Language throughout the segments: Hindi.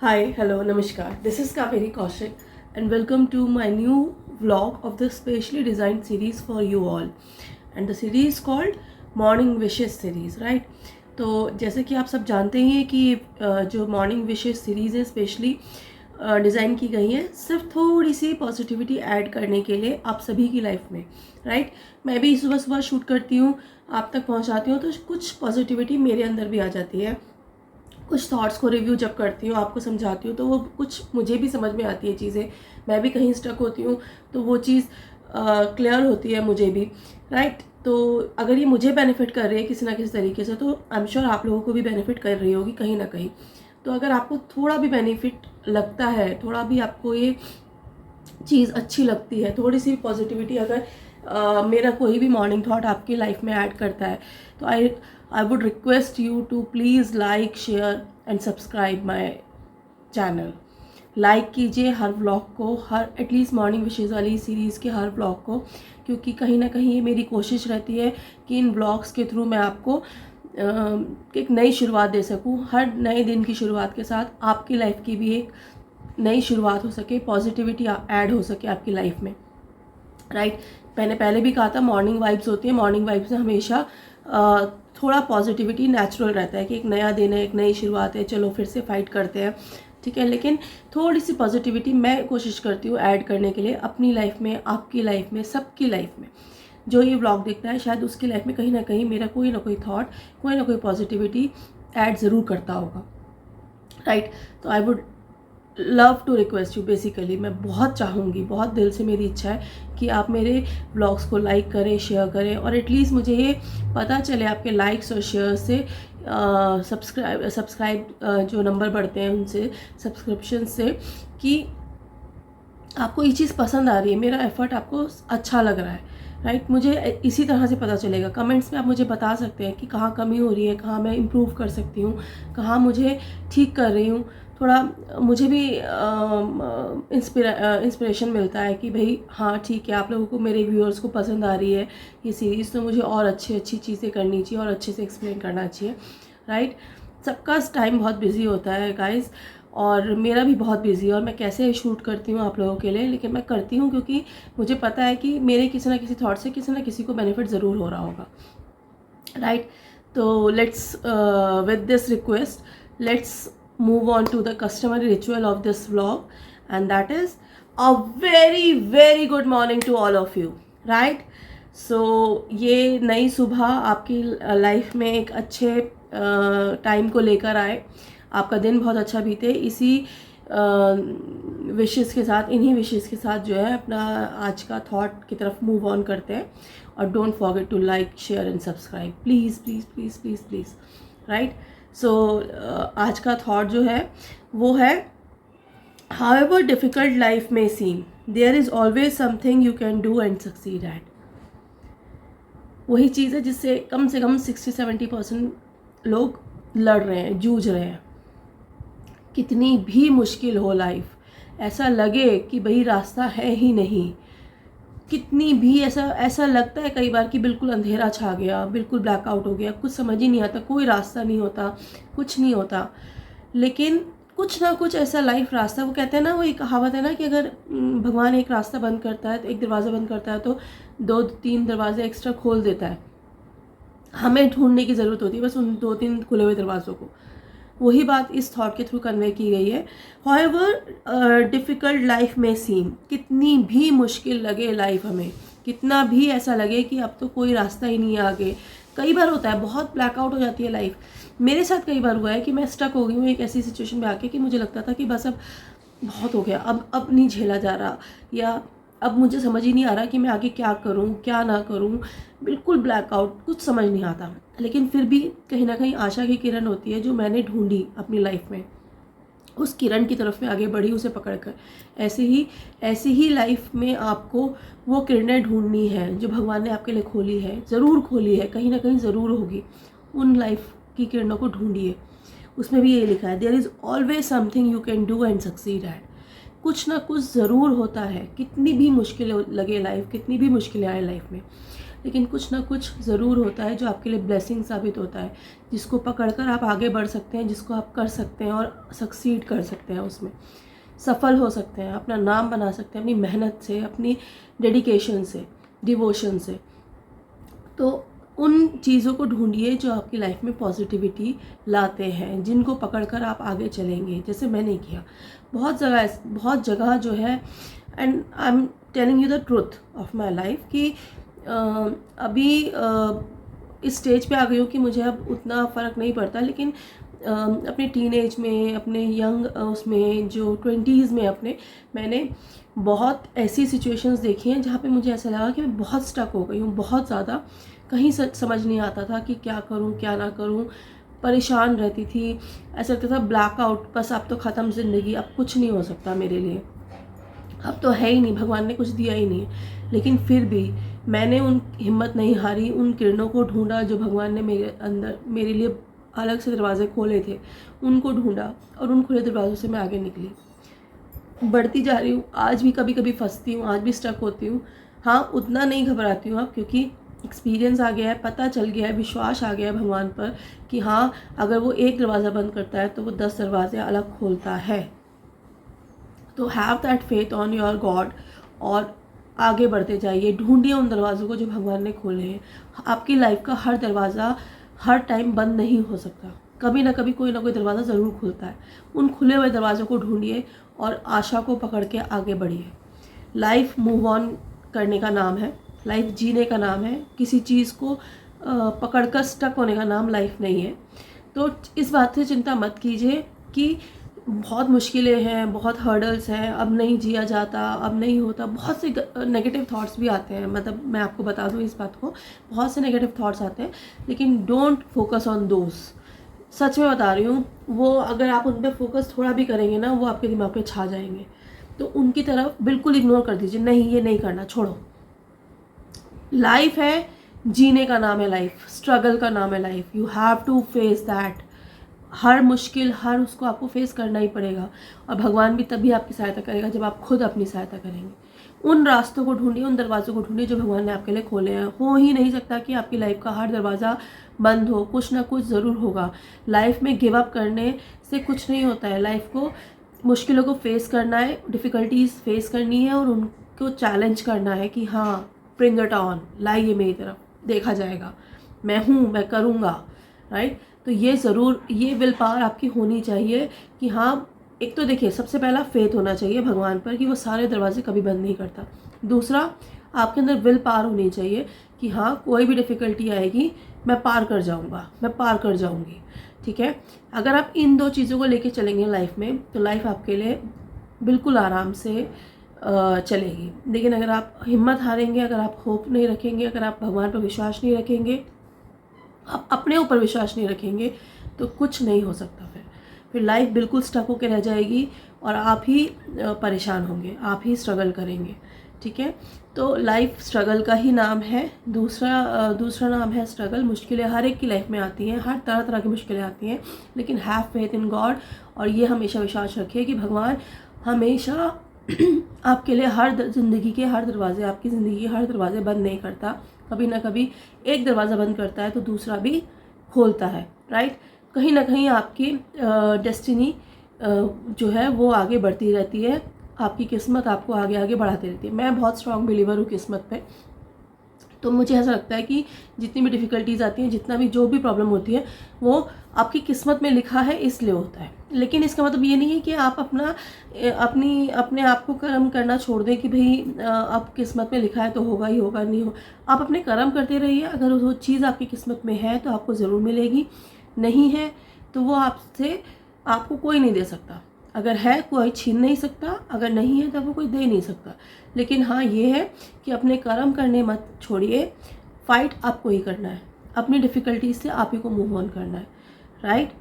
Hi, hello, namaskar. This is Kaveri Kaushik and welcome to my new vlog of the specially designed series for you all. And the series is called Morning Wishes series, right? तो जैसे कि आप सब जानते हैं कि जो मॉर्निंग विशेस सीरीज़ है स्पेशली डिज़ाइन की गई है सिर्फ थोड़ी सी पॉजिटिविटी ऐड करने के लिए आप सभी की लाइफ में, राइट? मैं भी सुबह सुबह शूट करती हूँ, आप तक पहुँचाती हूँ, तो कुछ पॉजिटिविटी मेरे अंदर भी आ जाती है। कुछ थॉट्स को रिव्यू जब करती हूँ, आपको समझाती हूँ, तो वो कुछ मुझे भी समझ में आती है चीज़ें। मैं भी कहीं स्टक होती हूँ तो वो चीज़ क्लियर होती है मुझे भी, राइट? तो अगर ये मुझे बेनिफिट कर रही है किसी ना किसी तरीके से, तो आई एम श्योर आप लोगों को भी बेनिफिट कर रही होगी कहीं ना कहीं। तो अगर आपको थोड़ा भी बेनिफिट लगता है, थोड़ा भी आपको ये चीज़ अच्छी लगती है, थोड़ी सी पॉजिटिविटी अगर मेरा कोई भी मॉर्निंग थॉट आपकी लाइफ में ऐड करता है, तो I would request you to please like, share and subscribe my channel. Like कीजिए हर व्लॉग को, हर एटलीस्ट मॉर्निंग विशेज़ वाली सीरीज़ के हर व्लॉग को, क्योंकि कहीं ना कहीं ये मेरी कोशिश रहती है कि इन व्लॉग्स के थ्रू मैं आपको एक नई शुरुआत दे सकूं। हर नए दिन की शुरुआत के साथ आपकी लाइफ की भी एक नई शुरुआत हो सके, पॉजिटिविटी ऐड हो सके आपकी लाइफ में, राइट? मैंने पहले भी कहा था मॉर्निंग वाइब्स होती है, मॉर्निंग वाइब्स में हमेशा थोड़ा पॉजिटिविटी नेचुरल रहता है कि एक नया दिन है, एक नई शुरुआत है, चलो फिर से फाइट करते हैं, ठीक है? लेकिन थोड़ी सी पॉजिटिविटी मैं कोशिश करती हूँ ऐड करने के लिए अपनी लाइफ में, आपकी लाइफ में, सबकी लाइफ में। जो ये व्लॉग देखता है शायद उसकी लाइफ में कहीं ना कहीं मेरा कोई ना कोई थॉट, कोई ना कोई पॉजिटिविटी ऐड ज़रूर करता होगा, राइट? तो I would love to request you, basically मैं बहुत चाहूँगी, बहुत दिल से मेरी इच्छा है कि आप मेरे ब्लॉग्स को लाइक करें, शेयर करें, और एटलीस्ट मुझे ये पता चले आपके लाइक्स और शेयर से, सब्सक्राइब जो नंबर बढ़ते हैं उनसे, सब्सक्रिप्शन से, कि आपको ये चीज़ पसंद आ रही है, मेरा एफर्ट आपको अच्छा लग रहा है, राइट? मुझे इसी तरह से पता चलेगा। कमेंट्स में आप मुझे बता सकते हैं कि कहाँ कमी हो रही है, कहाँ मैं इम्प्रूव कर सकती हूँ, कहाँ मुझे ठीक कर रही हूँ। थोड़ा मुझे भी इंस्पिरेशन मिलता है कि भाई हाँ ठीक है, आप लोगों को, मेरे व्यूअर्स को पसंद आ रही है ये सीरीज़, तो मुझे और अच्छी चीज़ें करनी चाहिए और अच्छे से एक्सप्लेन करना चाहिए, राइट? सबका टाइम बहुत बिजी होता है गाइस, और मेरा भी बहुत बिजी है, और मैं कैसे शूट करती हूँ आप लोगों के लिए, लेकिन मैं करती हूँ क्योंकि मुझे पता है कि मेरे किसी ना किसी थॉट से किसी ना किसी को बेनिफिट ज़रूर हो रहा होगा, राइट? तो let's with this request let's move on to the customary ritual of this vlog, and that is a very good morning to all of you, right? So ये नई सुबह आपकी लाइफ में एक अच्छे टाइम को लेकर आए, आपका दिन बहुत अच्छा बीते, इसी विशेस के साथ, इन्हीं विशेस के साथ जो है अपना आज का थॉट की तरफ मूव ऑन करते हैं। और don't forget to like, share and subscribe, please please please please please, right? So आज का थॉट जो है वो है, हाउएवर डिफ़िकल्ट लाइफ में seem, there is always something you can do and succeed at. वही चीज़ है जिससे कम से कम 60-70% लोग लड़ रहे हैं, जूझ रहे हैं। कितनी भी मुश्किल हो लाइफ, ऐसा लगे कि भाई रास्ता है ही नहीं, कितनी भी ऐसा लगता है कई बार कि बिल्कुल अंधेरा छा गया, बिल्कुल ब्लैकआउट हो गया, कुछ समझ ही नहीं आता, कोई रास्ता नहीं होता, कुछ नहीं होता, लेकिन कुछ ना कुछ ऐसा लाइफ रास्ता, वो कहते हैं ना, वो एक कहावत है ना कि अगर भगवान एक रास्ता बंद करता है, तो एक दरवाज़ा बंद करता है, तो 2-3 दरवाजे एक्स्ट्रा खोल देता है। हमें ढूंढने की ज़रूरत होती है बस उन 2-3 खुले हुए दरवाज़ों को। वही बात इस थॉट के थ्रू कन्वे की गई है। हाउएवर डिफ़िकल्ट लाइफ में सीम, कितनी भी मुश्किल लगे लाइफ हमें, कितना भी ऐसा लगे कि अब तो कोई रास्ता ही नहीं है आगे। कई बार होता है, बहुत ब्लैकआउट हो जाती है लाइफ। मेरे साथ कई बार हुआ है कि मैं स्टक हो गई हूँ एक ऐसी सिचुएशन में आके कि मुझे लगता था कि बस अब बहुत हो गया, अब नहीं झेला जा रहा, या अब मुझे समझ ही नहीं आ रहा कि मैं आगे क्या करूं, क्या ना करूं, बिल्कुल ब्लैकआउट, कुछ समझ नहीं आता। लेकिन फिर भी कहीं ना कहीं आशा की किरण होती है जो मैंने ढूंढी अपनी लाइफ में, उस किरण की तरफ मैं आगे बढ़ी उसे पकड़कर। ऐसे ही लाइफ में आपको वो किरणें ढूंढनी है जो भगवान ने आपके लिए खोली है, ज़रूर खोली है, कहीं ना कहीं ज़रूर होगी। उन लाइफ की किरणों को ढूंढिए। उसमें भी ये लिखा है, there is always something you can do and succeed at. कुछ ना कुछ ज़रूर होता है, कितनी भी मुश्किल लगे लाइफ, कितनी भी मुश्किलें आए लाइफ में, लेकिन कुछ ना कुछ ज़रूर होता है जो आपके लिए ब्लेसिंग साबित होता है, जिसको पकड़कर आप आगे बढ़ सकते हैं, जिसको आप कर सकते हैं और सक्सीड कर सकते हैं, उसमें सफल हो सकते हैं, अपना नाम बना सकते हैं अपनी मेहनत से, अपनी डेडिकेशन से, डिवोशन से। तो उन चीज़ों को ढूंढिए जो आपकी लाइफ में पॉजिटिविटी लाते हैं, जिनको पकड़कर आप आगे चलेंगे, जैसे मैंने किया। बहुत जगह जो है, and I am telling you the truth of my life कि अभी इस स्टेज पे आ गई हूँ कि मुझे अब उतना फ़र्क नहीं पड़ता, लेकिन अपने टीनेज में, अपने यंग उसमें जो 20s में अपने, मैंने बहुत ऐसी सिचुएशंस देखी हैं जहाँ पे मुझे ऐसा लगा कि मैं बहुत स्टक हो गई हूँ, बहुत ज़्यादा। कहीं समझ नहीं आता था कि क्या करूँ क्या ना करूँ, परेशान रहती थी। ऐसा लगता था ब्लैकआउट, बस अब तो ख़त्म ज़िंदगी, अब कुछ नहीं हो सकता मेरे लिए, अब तो है ही नहीं, भगवान ने कुछ दिया ही नहीं। लेकिन फिर भी मैंने उन हिम्मत नहीं हारी, उन किरणों को ढूंढा जो भगवान ने मेरे अंदर मेरे लिए अलग से दरवाजे खोले थे, उनको ढूंढा और उन खुले दरवाज़ों से मैं आगे निकली, बढ़ती जा रही हूँ। आज भी कभी कभी फंसती हूँ, आज भी स्टक होती हूँ। हाँ, उतना नहीं घबराती हूँ अब, क्योंकि एक्सपीरियंस आ गया है, पता चल गया है, विश्वास आ गया है भगवान पर कि हाँ, अगर वो एक दरवाज़ा बंद करता है तो वो 10 दरवाजे अलग खोलता है। तो have that faith on your God और आगे बढ़ते जाइए, ढूंढिए उन दरवाज़ों को जो भगवान ने खोले हैं। आपकी लाइफ का हर दरवाज़ा हर टाइम बंद नहीं हो सकता, कभी ना कभी कोई ना कोई दरवाज़ा ज़रूर खुलता है। उन खुले हुए दरवाज़ों को ढूंढिए और आशा को पकड़ के आगे बढ़िए। लाइफ मूव ऑन करने का नाम है, लाइफ जीने का नाम है, किसी चीज़ को पकड़कर स्टक होने का नाम लाइफ नहीं है। तो इस बात से चिंता मत कीजिए कि बहुत मुश्किलें हैं, बहुत हर्डल्स हैं, अब नहीं जिया जाता, अब नहीं होता। बहुत से नेगेटिव थॉट्स भी आते हैं, मतलब मैं आपको बता दूं इस बात को, बहुत से नेगेटिव थॉट्स आते हैं, लेकिन डोंट फोकस ऑन दोज। सच में बता रही हूँ, वो अगर आप उन पर फोकस थोड़ा भी करेंगे ना, वो आपके दिमाग पे छा जाएंगे। तो उनकी तरफ बिल्कुल इग्नोर कर दीजिए, नहीं ये नहीं करना, छोड़ो। लाइफ है, जीने का नाम है लाइफ, स्ट्रगल का नाम है life. You have to face that. हर मुश्किल, हर उसको आपको फेस करना ही पड़ेगा, और भगवान भी तभी आपकी सहायता करेगा जब आप खुद अपनी सहायता करेंगे। उन रास्तों को ढूंढिए, उन दरवाज़ों को ढूंढिए जो भगवान ने आपके लिए खोले हैं। हो ही नहीं सकता कि आपकी लाइफ का हर दरवाज़ा बंद हो, कुछ ना कुछ ज़रूर होगा। लाइफ में गिव अप करने से कुछ नहीं होता है। लाइफ को, मुश्किलों को फेस करना है, डिफ़िकल्टीज फेस करनी है और उनको चैलेंज करना है कि हाँ, ब्रिंग इट ऑन, लाइए मेरी तरफ, देखा जाएगा, मैं हूँ, मैं करूँगा, राइट। तो ये ज़रूर, ये विल पावर आपकी होनी चाहिए कि हाँ, एक तो देखिए, सबसे पहला फेथ होना चाहिए भगवान पर कि वो सारे दरवाजे कभी बंद नहीं करता। दूसरा, आपके अंदर विल पावर होनी चाहिए कि हाँ, कोई भी डिफ़िकल्टी आएगी, मैं पार कर जाऊँगा, मैं पार कर जाऊँगी, ठीक है। अगर आप इन दो चीज़ों को लेके चलेंगे लाइफ में, तो लाइफ आपके लिए बिल्कुल आराम से चलेगी। लेकिन अगर आप हिम्मत हारेंगे, अगर आप होप नहीं रखेंगे, अगर आप भगवान पर विश्वास नहीं रखेंगे, आप अपने ऊपर विश्वास नहीं रखेंगे, तो कुछ नहीं हो सकता। फिर लाइफ बिल्कुल स्टक होकर रह जाएगी और आप ही परेशान होंगे, आप ही स्ट्रगल करेंगे, ठीक है। तो लाइफ स्ट्रगल का ही नाम है। दूसरा नाम है स्ट्रगल। मुश्किलें हर एक की लाइफ में आती हैं, हर तरह तरह की मुश्किलें आती हैं, लेकिन हैव फेथ इन गॉड। और ये हमेशा विश्वास रखिए कि भगवान हमेशा आपके लिए ज़िंदगी के हर दरवाजे, आपकी ज़िंदगी के हर दरवाजे बंद नहीं करता। कभी ना कभी एक दरवाज़ा बंद करता है तो दूसरा भी खोलता है, राइट। कहीं ना कहीं आपकी डेस्टिनी जो है वो आगे बढ़ती रहती है, आपकी किस्मत आपको आगे आगे बढ़ाती रहती है। मैं बहुत स्ट्रॉन्ग बिलीवर हूँ किस्मत पे। तो मुझे ऐसा लगता है कि जितनी भी डिफ़िकल्टीज़ आती हैं, जितना भी जो भी प्रॉब्लम होती है, वो आपकी किस्मत में लिखा है इसलिए होता है। लेकिन इसका मतलब ये नहीं है कि आप अपने आप को कर्म करना छोड़ दें कि भाई अब किस्मत में लिखा है तो होगा ही होगा, नहीं हो। आप अपने कर्म करते रहिए। अगर वो चीज़ आपकी किस्मत में है तो आपको ज़रूर मिलेगी, नहीं है तो वो आपको कोई नहीं दे सकता। अगर है, कोई छीन नहीं सकता, अगर नहीं है तो वो कोई दे नहीं सकता। लेकिन हाँ, ये है कि अपने कर्म करने मत छोड़िए, फाइट आपको ही करना है, अपनी डिफ़िकल्टीज से आप ही को मूव ऑन करना है, राइट।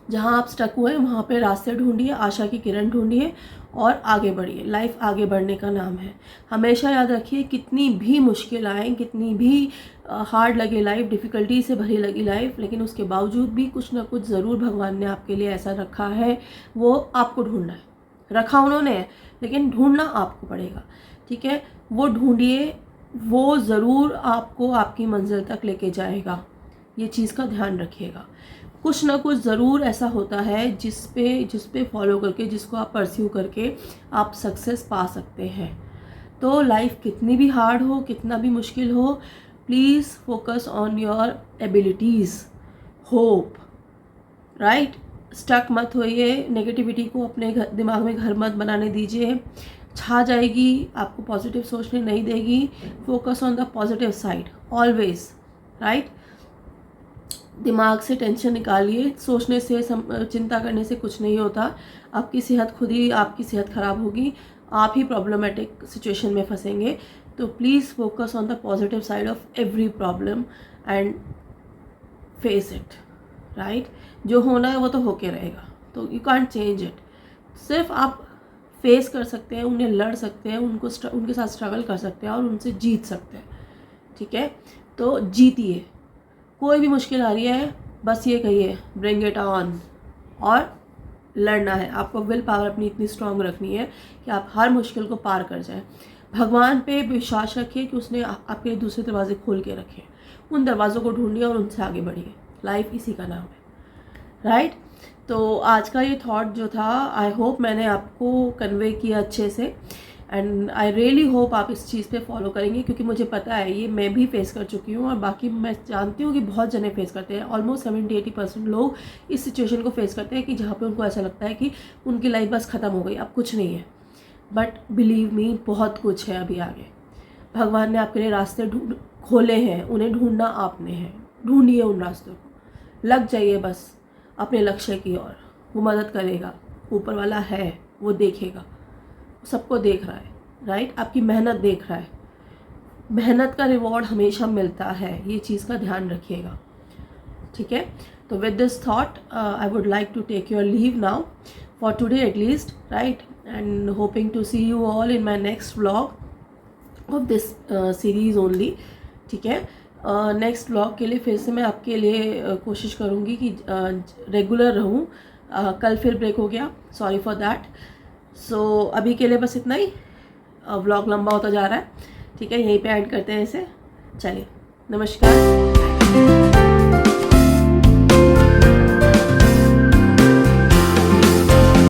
जहाँ आप स्टक हुए वहाँ पे रास्ते ढूंढिए, आशा की किरण ढूंढिए और आगे बढ़िए। लाइफ आगे बढ़ने का नाम है। हमेशा याद रखिए, कितनी भी मुश्किल आए, कितनी भी हार्ड लगे लाइफ, डिफ़िकल्टी से भरी लगी लाइफ, लेकिन उसके बावजूद भी कुछ ना कुछ ज़रूर भगवान ने आपके लिए ऐसा रखा है, वो आपको ढूंढना है। रखा उन्होंने है, लेकिन ढूंढना आपको पड़ेगा, ठीक है। वो ढूंढिए, वो ज़रूर आपको आपकी मंजिल तक लेके जाएगा। ये चीज़ का ध्यान रखिएगा। कुछ ना कुछ ज़रूर ऐसा होता है जिस पे फॉलो करके, जिसको आप परस्यू करके आप सक्सेस पा सकते हैं। तो लाइफ कितनी भी हार्ड हो, कितना भी मुश्किल हो, please focus on your abilities, hope, right. Stuck मत होइए, नेगेटिविटी को अपने दिमाग में घर मत बनाने दीजिए। छा जाएगी, आपको पॉजिटिव सोचने नहीं देगी। Focus on the positive side always, right. दिमाग से टेंशन निकालिए, सोचने से चिंता करने से कुछ नहीं होता। आपकी सेहत, खुद ही आपकी सेहत ख़राब होगी, आप ही प्रॉब्लमेटिक सिचुएशन में फंसेंगे। तो please focus on the positive side of every problem and face it, right. जो होना है वो तो होके रहेगा, तो यू कांट चेंज इट। सिर्फ आप फेस कर सकते हैं, उन्हें लड़ सकते हैं, उनके साथ स्ट्रगल कर सकते हैं और उनसे जीत सकते हैं, ठीक है। तो जीतिए। कोई भी मुश्किल आ रही है, बस ये कहिए ब्रिंग इट ऑन, और लड़ना है। आपको विल पावर अपनी इतनी स्ट्रांग रखनी है कि आप हर मुश्किल को पार कर जाएं। भगवान पे विश्वास रखिए कि उसने आपके लिए दूसरे दरवाजे खोल के रखे। उन दरवाज़ों को ढूंढिए और उनसे आगे बढ़िए। लाइफ इसी का नाम है, राइट। तो आज का ये थॉट जो था, आई होप मैंने आपको कन्वे किया अच्छे से, एंड आई रियली होप आप इस चीज़ पे फॉलो करेंगे, क्योंकि मुझे पता है ये मैं भी फेस कर चुकी हूँ और बाकी मैं जानती हूँ कि बहुत जने फेस करते हैं। ऑलमोस्ट 70-80% लोग इस सिचुएशन को फेस करते हैं कि जहाँ पे उनको ऐसा लगता है कि उनकी लाइफ बस ख़त्म हो गई, अब कुछ नहीं है। बट बिलीव मी, बहुत कुछ है अभी आगे। भगवान ने आपके लिए रास्ते खोले हैं, उन्हें ढूंढना आपने है। ढूंढिए उन रास्तों को, लग जाइए बस अपने लक्ष्य की ओर। वो मदद करेगा, ऊपर वाला है, वो देखेगा, सबको देख रहा है, राइट। आपकी मेहनत देख रहा है, मेहनत का रिवॉर्ड हमेशा मिलता है, ये चीज़ का ध्यान रखिएगा, ठीक है। तो with this thought I would like to take your leave now for today at least, right, and hoping to see you all in my next vlog of this series only, ठीक है। नेक्स्ट व्लॉग के लिए फिर से मैं आपके लिए कोशिश करूँगी कि रेगुलर रहूँ। कल फिर ब्रेक हो गया, सॉरी फॉर दैट। सो अभी के लिए बस इतना ही। व्लॉग लंबा होता जा रहा है, ठीक है, यहीं पे एंड करते हैं इसे। चलिए, नमस्कार।